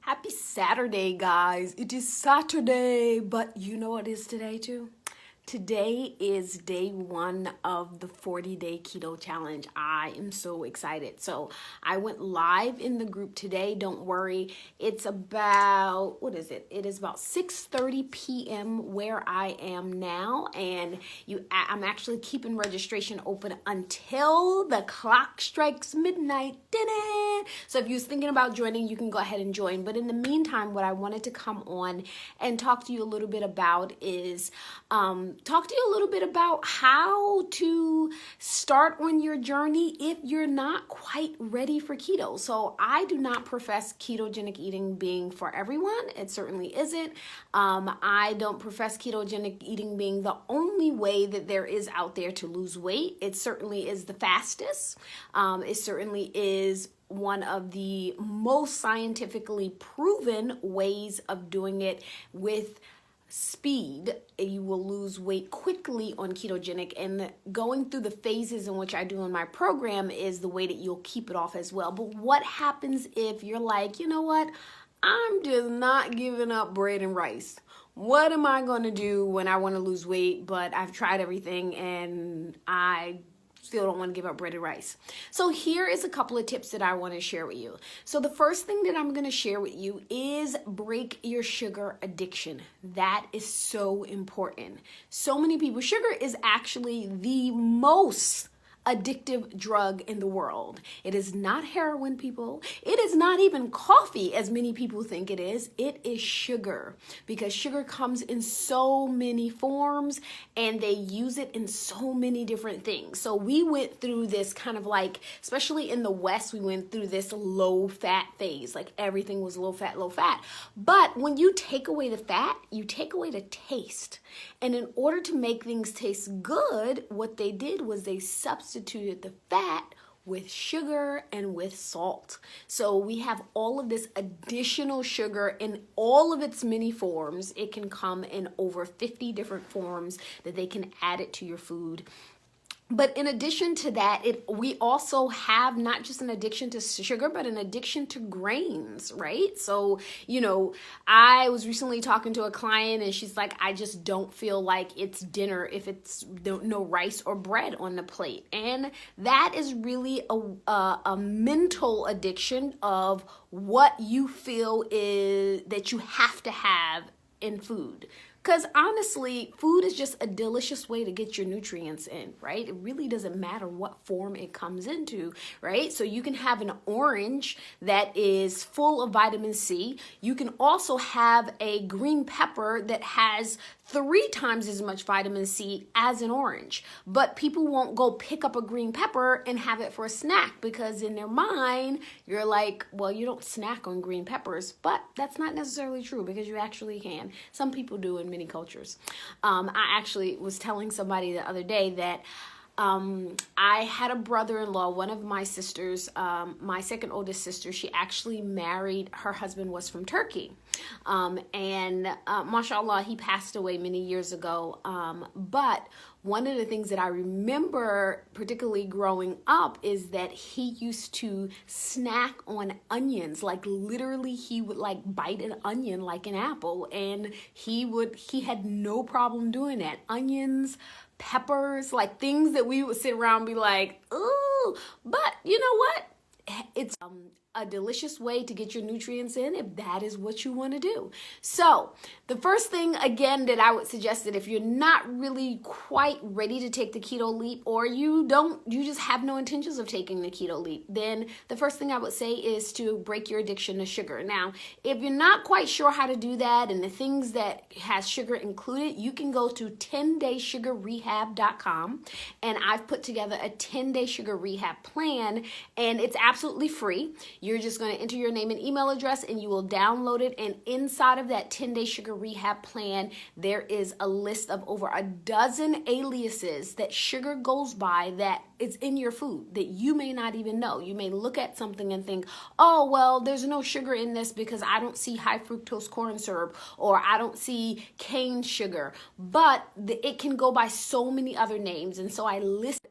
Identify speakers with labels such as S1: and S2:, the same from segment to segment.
S1: Happy Saturday, guys. It is Saturday, but you know what it is today, too? Today is day one of the 40-day keto challenge. I am so excited. So I went live in the group today. Don't worry. It's about, what is it? It is about 6:30 p.m. where I am now. And I'm actually keeping registration open until the clock strikes midnight. So if you're thinking about joining, you can go ahead and join. But in the meantime, what I wanted to come on and talk to you a little bit about is talk to you a little bit about how to start on your journey if you're not quite ready for keto. So I do not profess ketogenic eating being for everyone. It certainly isn't. I don't profess ketogenic eating being the only way that there is out there to lose weight. It certainly is the fastest. It certainly is one of the most scientifically proven ways of doing it with speed. You will lose weight quickly on ketogenic, and going through the phases in which I do in my program is the way that you'll keep it off as well. But what happens if you're like, you know what, I'm just not giving up bread and rice? What am I going to do when I want to lose weight, but I've tried everything and I still don't want to give up bread and rice? So here is a couple of tips that I want to share with you. So the first thing that I'm going to share with you is break your sugar addiction. That is so important. So many people, sugar is actually the most addictive drug in the world. It is not heroin, people. It is not even coffee, as many people think it is. It is sugar, because sugar comes in so many forms and they use it in so many different things. So we went through this kind of like, especially in the West, we went through this low fat phase. Like everything was low fat, low fat. But when you take away the fat, you take away the taste. And in order to make things taste good, what they did was they substituted the fat with sugar and with salt. So we have all of this additional sugar in all of its many forms. It can come in over 50 different forms that they can add it to your food. But in addition to that, we also have not just an addiction to sugar, but an addiction to grains, right? So, I was recently talking to a client and she's like, I just don't feel like it's dinner if it's no rice or bread on the plate. And that is really a mental addiction of what you feel is that you have to have in food. Because honestly, food is just a delicious way to get your nutrients in, right? It really doesn't matter what form it comes into, right? So you can have an orange that is full of vitamin C. You can also have a green pepper that has 3 times as much vitamin C as an orange. But people won't go pick up a green pepper and have it for a snack, because in their mind, you're like, well, you don't snack on green peppers. But that's not necessarily true, because you actually can. Some people do in many cultures. I actually was telling somebody the other day that I had a brother-in-law, one of my sisters, my second oldest sister. She actually married, her husband was from Turkey. And mashallah, he passed away many years ago. But one of the things that I remember, particularly growing up, is that he used to snack on onions. Like literally, he would like bite an onion like an apple, and he had no problem doing that. Onions, peppers, like things that we would sit around and be like, ooh. But you know what? It's a delicious way to get your nutrients in if that is what you want to do. So the first thing, again, that I would suggest, that if you're not really quite ready to take the keto leap, or you just have no intentions of taking the keto leap, then the first thing I would say is to break your addiction to sugar. Now, if you're not quite sure how to do that and the things that has sugar included, you can go to 10daysugarrehab.com, and I've put together a 10-day sugar rehab plan, and it's absolutely free. You're just going to enter your name and email address and you will download it. And inside of that 10-day sugar rehab plan, there is a list of over a dozen aliases that sugar goes by that is in your food that you may not even know. You may look at something and think, oh, well, there's no sugar in this because I don't see high fructose corn syrup, or I don't see cane sugar. But it can go by so many other names. And so I list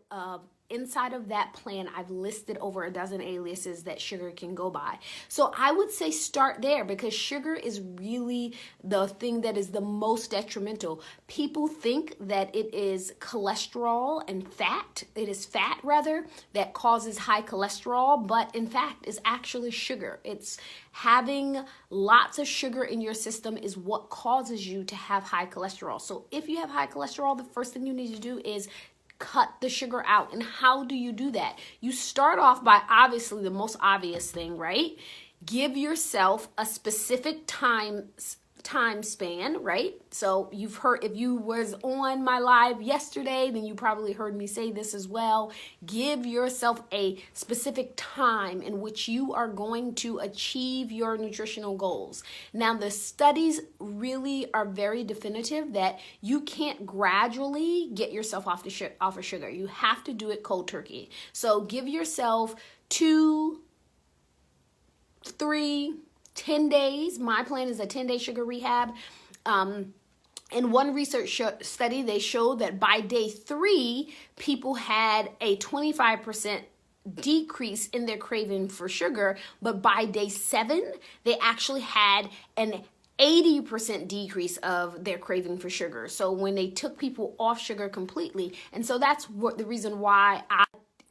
S1: inside of that plan, I've listed over a dozen aliases that sugar can go by. So I would say start there, because sugar is really the thing that is the most detrimental. People think that it is cholesterol and fat, it is fat rather, that causes high cholesterol, but in fact is actually sugar. It's having lots of sugar in your system is what causes you to have high cholesterol. So if you have high cholesterol, the first thing you need to do is cut the sugar out. And how do you do that? You start off by, obviously, the most obvious thing, right? Give yourself a specific time span, right? So you've heard, if you was on my live yesterday, then you probably heard me say this as well. Give yourself a specific time in which you are going to achieve your nutritional goals. Now, the studies really are very definitive that you can't gradually get yourself off of sugar. You have to do it cold turkey. So give yourself 2, 3, 10 days. My plan is a 10-day sugar rehab. In one research study, they showed that by day 3, people had a 25% decrease in their craving for sugar, but by day 7, they actually had an 80% decrease of their craving for sugar. So when they took people off sugar completely, and so that's what the reason why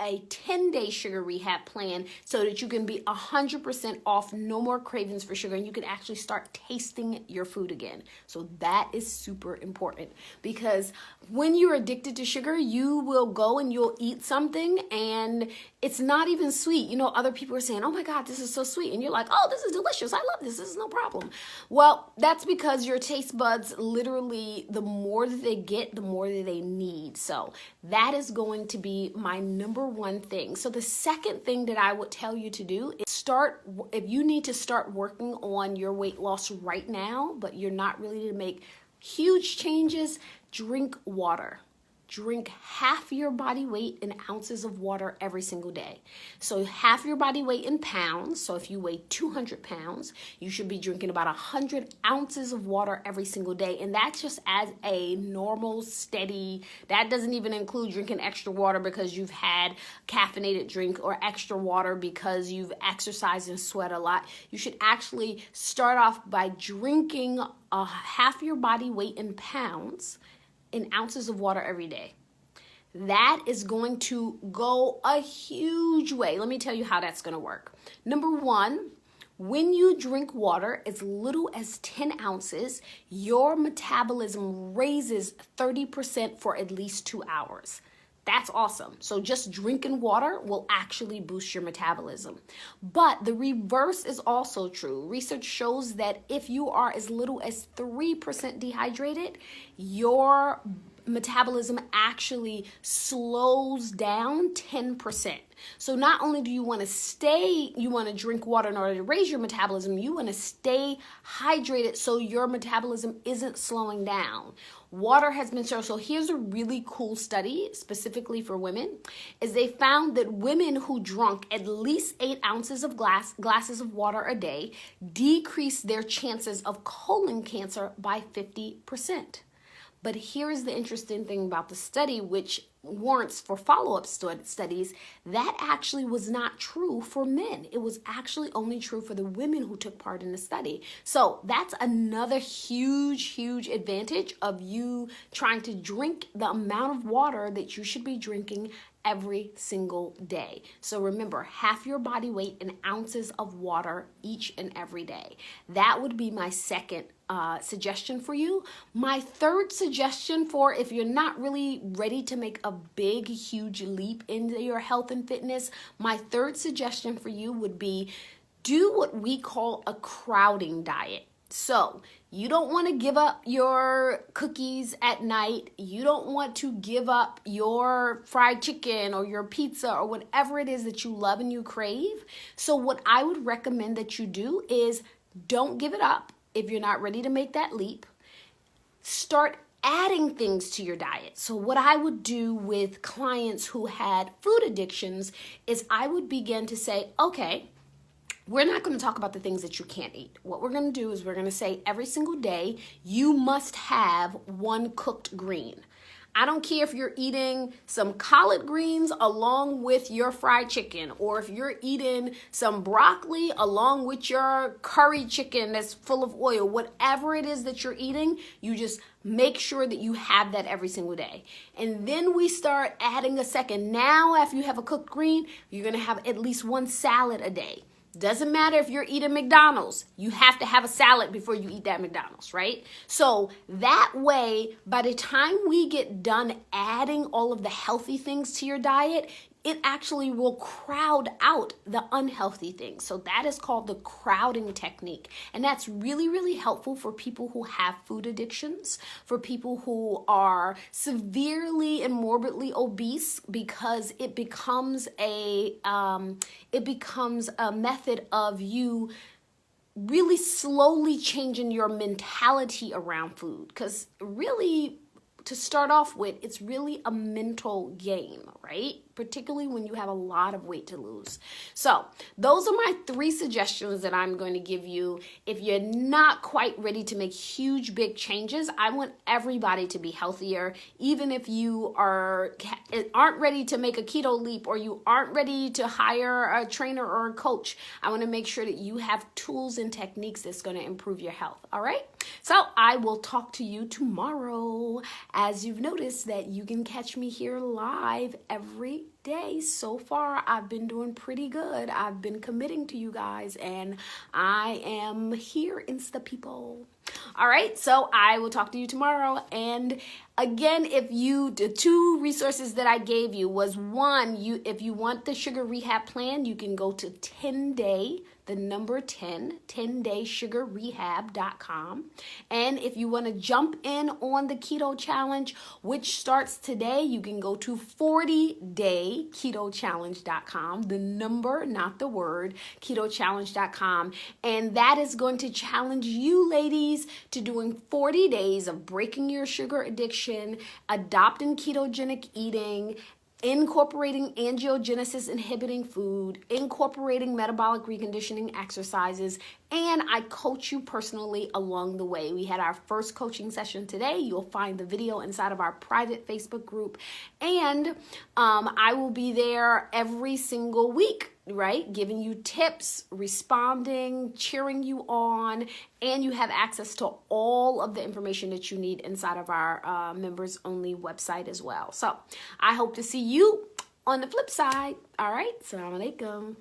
S1: a 10-day sugar rehab plan, so that you can be 100% off, no more cravings for sugar, and you can actually start tasting your food again. So that is super important, because when you're addicted to sugar, you will go and you'll eat something and it's not even sweet. You know, other people are saying, oh my God, this is so sweet. And you're like, oh, this is delicious. I love this. This is no problem. Well, that's because your taste buds, literally, the more that they get, the more that they need. So that is going to be my number one thing. So the second thing that I would tell you to do is if you need to start working on your weight loss right now, but you're not ready to make huge changes, drink water. Drink half your body weight in ounces of water every single day. So half your body weight in pounds. So if you weigh 200 pounds, you should be drinking about 100 ounces of water every single day. And that's just as a normal, steady, that doesn't even include drinking extra water because you've had caffeinated drink, or extra water because you've exercised and sweat a lot. You should actually start off by drinking half your body weight in pounds in ounces of water every day. That is going to go a huge way. Let me tell you how that's going to work. Number one, when you drink water as little as 10 ounces, your metabolism raises 30% for at least 2 hours. That's awesome. So just drinking water will actually boost your metabolism. But the reverse is also true. Research shows that if you are as little as 3% dehydrated, your metabolism actually slows down 10%. So not only do you want to drink water in order to raise your metabolism, you want to stay hydrated so your metabolism isn't slowing down. Water has been shown. So here's a really cool study specifically for women, is they found that women who drank at least 8 ounces of glasses of water a day decreased their chances of colon cancer by 50%. But here's the interesting thing about the study, which warrants for follow-up studies, that actually was not true for men. It was actually only true for the women who took part in the study. So that's another huge advantage of you trying to drink the amount of water that you should be drinking every single day. So remember, half your body weight in ounces of water each and every day. That would be my second suggestion for you. My third suggestion, for if you're not really ready to make a big, huge leap into your health and fitness, my third suggestion for you would be do what we call a crowding diet. So you don't want to give up your cookies at night. You don't want to give up your fried chicken or your pizza or whatever it is that you love and you crave. So what I would recommend that you do is don't give it up if you're not ready to make that leap. Start adding things to your diet. So what I would do with clients who had food addictions is I would begin to say, okay, we're not going to talk about the things that you can't eat. What we're going to do is we're going to say every single day, you must have one cooked green. I don't care if you're eating some collard greens along with your fried chicken, or if you're eating some broccoli along with your curry chicken that's full of oil. Whatever it is that you're eating, you just make sure that you have that every single day. And then we start adding a second. Now, after you have a cooked green, you're going to have at least one salad a day. Doesn't matter if you're eating McDonald's, you have to have a salad before you eat that McDonald's, right? So that way, by the time we get done adding all of the healthy things to your diet, it actually will crowd out the unhealthy things. So that is called the crowding technique. And that's really, really helpful for people who have food addictions, for people who are severely and morbidly obese, because it becomes a method of you really slowly changing your mentality around food. Because really, to start off with, it's really a mental game, right? Particularly when you have a lot of weight to lose. So those are my 3 suggestions that I'm going to give you. If you're not quite ready to make huge, big changes, I want everybody to be healthier. Even if you aren't ready to make a keto leap, or you aren't ready to hire a trainer or a coach, I want to make sure that you have tools and techniques that's going to improve your health. All right? So I will talk to you tomorrow. As you've noticed that you can catch me here live every day. So far, I've been doing pretty good. I've been committing to you guys, and I am here, Insta people. All right, so I will talk to you tomorrow. And again, the 2 resources that I gave you was, 1, if you want the sugar rehab plan, you can go to 10daysugarrehab.com. And if you want to jump in on the keto challenge, which starts today, you can go to 40dayKetoChallenge.com. The number, not the word, KetoChallenge.com. And that is going to challenge you ladies to doing 40 days of breaking your sugar addiction, adopting ketogenic eating, incorporating angiogenesis inhibiting food, incorporating metabolic reconditioning exercises, and I coach you personally along the way. We had our first coaching session today. You'll find the video inside of our private Facebook group, and I will be there every single week, right? Giving you tips, responding, cheering you on, and you have access to all of the information that you need inside of our members only website as well. So I hope to see you on the flip side. All right. Assalamu alaikum.